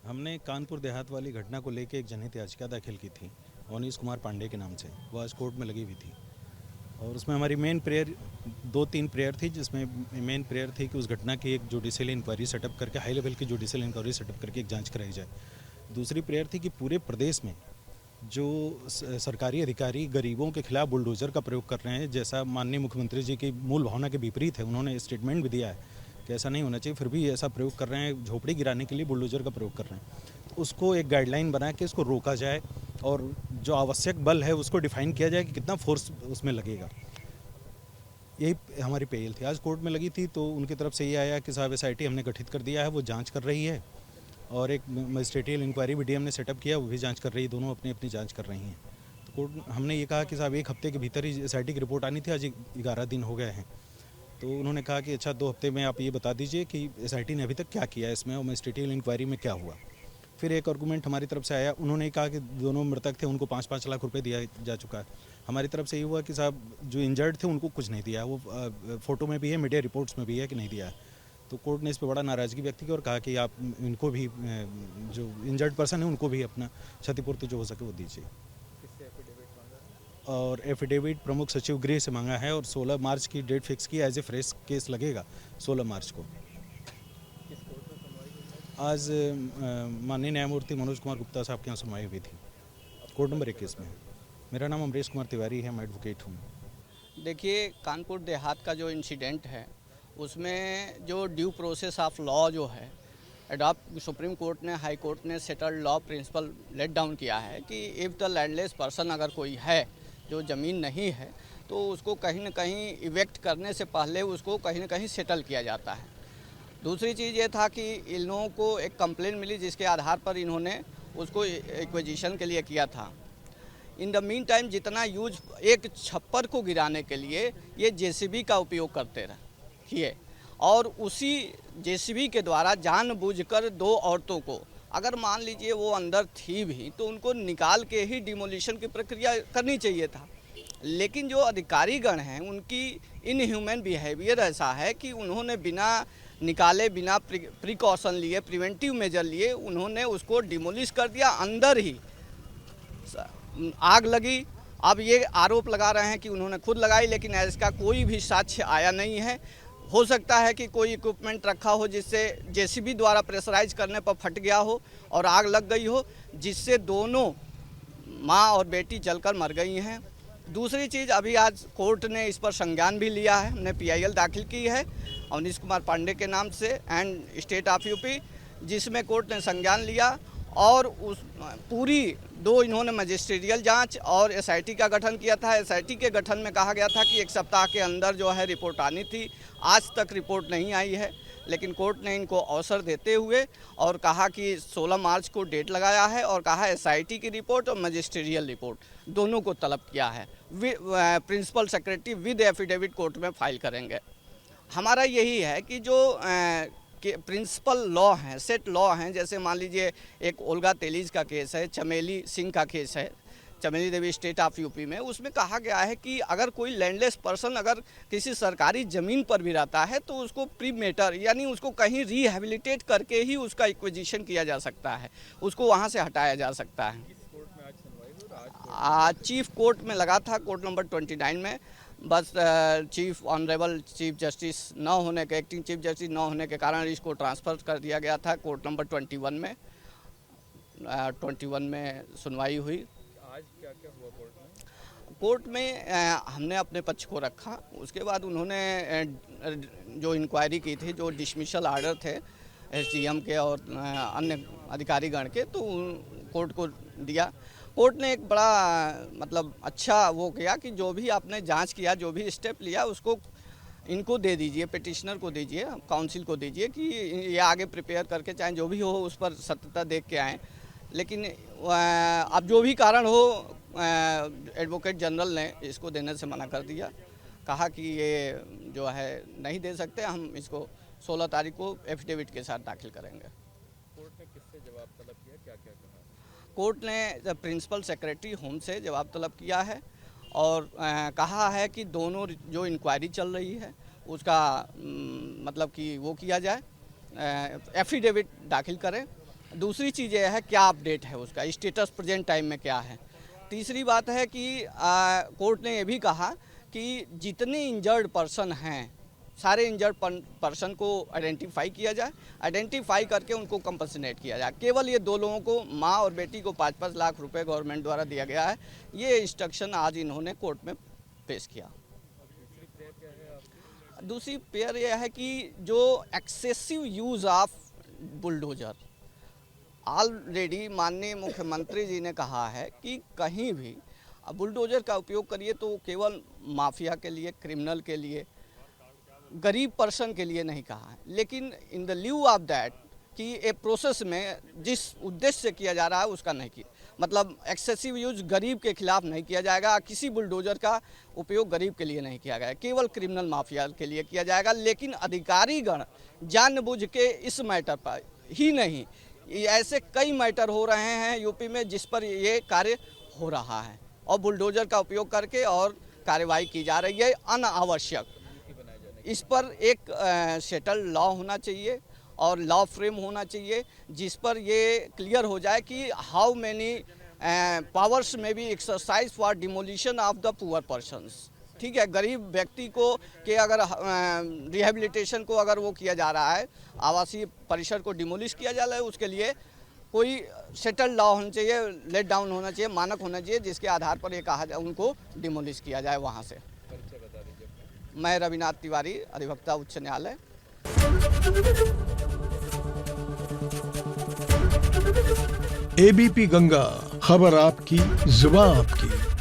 हमने कानपुर देहात वाली घटना को लेकर एक जनहित याचिका दाखिल की थी अवनीश कुमार पांडे के नाम से। वो आज कोर्ट में लगी हुई थी और उसमें हमारी मेन प्रेयर 2-3 प्रेयर थी, जिसमें मेन प्रेयर थी कि उस घटना की एक जुडिशियल इंक्वायरी सेटअप करके, हाई लेवल की जुडिशियल इंक्वायरी सेटअप करके एक जांच कराई जाए। दूसरी प्रेयर थी कि पूरे प्रदेश में जो सरकारी अधिकारी गरीबों के खिलाफ बुलडोजर का प्रयोग कर रहे हैं, जैसा माननीय मुख्यमंत्री जी की मूल भावना के विपरीत है, उन्होंने स्टेटमेंट भी दिया है कि ऐसा नहीं होना चाहिए, फिर भी ऐसा प्रयोग कर रहे हैं, झोपड़ी गिराने के लिए बुलडोजर का प्रयोग कर रहे हैं। तो उसको एक गाइडलाइन बना के इसको रोका जाए और जो आवश्यक बल है उसको डिफाइन किया जाए कि कितना फोर्स उसमें लगेगा। यही हमारी पहल थी। आज कोर्ट में लगी थी तो उनकी तरफ से ये आया कि साहब SIT हमने गठित कर दिया है, वो जांच कर रही है, और एक मजिस्ट्रेटियल इंक्वायरी भी DM ने सेटअप किया, वो भी जांच कर रही है, दोनों अपनी अपनी जांच कर रही हैं। तो कोर्ट हमने ये कहा कि साहब 1 हफ्ते के भीतर ही SIT की रिपोर्ट आनी थी, आज 11 दिन हो गए हैं। तो उन्होंने कहा कि अच्छा 2 हफ्ते में आप ये बता दीजिए कि SIT ने अभी तक क्या किया है इसमें और मजिस्ट्रेटियल इंक्वायरी में क्या हुआ। फिर एक आर्गूमेंट हमारी तरफ से आया, उन्होंने कहा कि दोनों मृतक थे उनको 5-5 लाख रुपए दिया जा चुका है। हमारी तरफ से ये हुआ कि साहब जो इंजर्ड थे उनको कुछ नहीं दिया, वो फ़ोटो में भी है, मीडिया रिपोर्ट्स में भी है कि नहीं दिया है। तो कोर्ट ने इस पर बड़ा नाराज़गी व्यक्त की और कहा कि आप इनको भी, जो इंजर्ड पर्सन है उनको भी अपना क्षतिपूर्ति जो हो सके वो दीजिए। और एफिडेविट प्रमुख सचिव गृह से मांगा है और 16 मार्च की डेट फिक्स की, एज ए फ्रेश केस लगेगा 16 मार्च को। आज माननीय न्यायमूर्ति मनोज कुमार गुप्ता साहब के यहाँ सुनवाई हुई थी, कोर्ट नंबर 21 में। मेरा नाम अमरीश कुमार तिवारी है, मैं एडवोकेट हूँ। देखिए, कानपुर देहात का जो इंसिडेंट है उसमें जो ड्यू प्रोसेस ऑफ लॉ जो है अडॉप्ट सुप्रीम कोर्ट ने, हाई कोर्ट ने settled law principle laid down किया है कि इफ़ द लैंडलेस पर्सन अगर कोई है जो ज़मीन नहीं है तो उसको कहीं ना कहीं इवेक्ट करने से पहले उसको कहीं ना कहीं सेटल किया जाता है। दूसरी चीज़ ये था कि इन लोगों को एक कंप्लेंट मिली जिसके आधार पर इन्होंने उसको एक्विजिशन के लिए किया था। इन द मीन टाइम जितना यूज एक छप्पर को गिराने के लिए ये JCB का उपयोग करते किए और उसी JCB के द्वारा जानबूझकर 2 औरतों को, अगर मान लीजिए वो अंदर थी भी तो उनको निकाल के ही डिमोलिशन की प्रक्रिया करनी चाहिए था। लेकिन जो अधिकारीगण हैं उनकी इनह्यूमन बिहेवियर ऐसा है कि उन्होंने बिना निकाले, बिना प्रिकॉशन लिए, प्रिवेंटिव मेजर लिए, उन्होंने उसको डिमोलिश कर दिया, अंदर ही आग लगी। अब ये आरोप लगा रहे हैं कि उन्होंने खुद लगाई, लेकिन इसका कोई भी साक्ष्य आया नहीं है। हो सकता है कि कोई इक्विपमेंट रखा हो जिससे JCB द्वारा प्रेशराइज करने पर फट गया हो और आग लग गई हो, जिससे दोनों माँ और बेटी जलकर मर गई हैं। दूसरी चीज़, अभी आज कोर्ट ने इस पर संज्ञान भी लिया है, हमने PIL दाखिल की है अवनीश कुमार पांडे के नाम से एंड स्टेट ऑफ UP, जिसमें कोर्ट ने संज्ञान लिया और उस पूरी 2 इन्होंने मजिस्ट्रियल जांच और SIT का गठन किया था। SIT के गठन में कहा गया था कि 1 सप्ताह के अंदर जो है रिपोर्ट आनी थी। आज तक रिपोर्ट नहीं आई है, लेकिन कोर्ट ने इनको अवसर देते हुए और कहा कि 16 मार्च को डेट लगाया है और कहा SIT की रिपोर्ट और मजिस्ट्रियल रिपोर्ट दोनों को तलब किया है। Principal secretary with affidavit court में फाइल करेंगे। हमारा यही है कि जो प्रिंसिपल लॉ हैं, सेट लॉ हैं, जैसे मान लीजिए एक ओल्गा तेलीज का केस है, चमेली सिंह का केस है, चमेली देवी स्टेट ऑफ UP में, उसमें कहा गया है कि अगर कोई लैंडलेस पर्सन अगर किसी सरकारी ज़मीन पर भी रहता है तो उसको प्री मेटर यानी उसको कहीं रिहेबिलिटेट करके ही उसका एक्विजिशन किया जा सकता है, उसको वहाँ से हटाया जा सकता है। आज चीफ कोर्ट में लगा था, कोर्ट नंबर 29 में, बस चीफ ऑनरेबल चीफ जस्टिस न होने के, एक्टिंग चीफ जस्टिस न होने के कारण इसको ट्रांसफ़र कर दिया गया था कोर्ट नंबर 21 में। 21 में सुनवाई हुई। आज क्या क्या हुआ कोर्ट में? कोर्ट में हमने अपने पक्ष को रखा, उसके बाद उन्होंने जो इंक्वायरी की थी, जो डिसमिसल आर्डर थे SDM के और अन्य अधिकारीगण के, तो कोर्ट को दिया। कोर्ट ने एक बड़ा मतलब अच्छा वो किया कि जो भी आपने जांच किया, जो भी स्टेप लिया, उसको इनको दे दीजिए, पिटिशनर को दीजिए, काउंसिल को दीजिए कि ये आगे प्रिपेयर करके चाहे जो भी हो उस पर सत्यता देख के आएँ। लेकिन अब जो भी कारण हो, एडवोकेट जनरल ने इसको देने से मना कर दिया, कहा कि ये जो है नहीं दे सकते, हम इसको 16 तारीख को एफिडेविट के साथ दाखिल करेंगे। कोर्ट ने किससे जवाब तलब किया, क्या क्या कहा? कोर्ट ने प्रिंसिपल सेक्रेटरी होम से जवाब तलब किया है और कहा है कि दोनों जो इंक्वायरी चल रही है उसका मतलब कि वो किया जाए, एफिडेविट दाखिल करें दूसरी चीज़ यह है क्या अपडेट है उसका, स्टेटस प्रेजेंट टाइम में क्या है। तीसरी बात है कि कोर्ट ने यह भी कहा कि जितने इंजर्ड पर्सन हैं सारे इंजर्ड पर्सन को आइडेंटिफाई किया जाए, आइडेंटिफाई करके उनको कंपनसेट किया जाए। केवल ये दो लोगों को, माँ और बेटी को 5-5 लाख रुपए गवर्नमेंट द्वारा दिया गया है। ये इंस्ट्रक्शन आज इन्होंने कोर्ट में पेश किया। दूसरी पेयर यह है कि जो excessive use of bulldozer, already माननीय मुख्यमंत्री जी ने कहा है कि कहीं भी बुलडोजर का उपयोग करिए तो केवल माफिया के लिए, क्रिमिनल के लिए, गरीब पर्सन के लिए नहीं कहा है। लेकिन in the lieu of that कि ए प्रोसेस में जिस उद्देश्य से किया जा रहा है उसका नहीं किया, मतलब एक्सेसिव यूज गरीब के खिलाफ नहीं किया जाएगा। किसी बुलडोजर का उपयोग गरीब के लिए नहीं किया गया, केवल क्रिमिनल माफिया के लिए किया जाएगा। लेकिन अधिकारीगण जानबूझ के इस मैटर पर ही नहीं, ऐसे कई मैटर हो रहे हैं यूपी में जिस पर ये कार्य हो रहा है और बुलडोजर का उपयोग करके और कार्रवाई की जा रही है अनावश्यक। इस पर एक सेटल लॉ होना चाहिए और लॉ फ्रेम होना चाहिए जिस पर ये क्लियर हो जाए कि how many powers may be exercise for demolition of the poor persons. ठीक है, गरीब व्यक्ति को के अगर रिहेबिलिटेशन को अगर वो किया जा रहा है, आवासीय परिसर को डिमोलिश किया जा रहा है, उसके लिए कोई सेटल लॉ होना चाहिए, लेट डाउन होना चाहिए, मानक होना चाहिए जिसके आधार पर ये कहा जाए उनको डिमोलिश किया जाए वहाँ से। मैं रविनाथ तिवारी, अधिवक्ता उच्च न्यायालय। एबीपी गंगा, खबर आपकी, जुबान आपकी।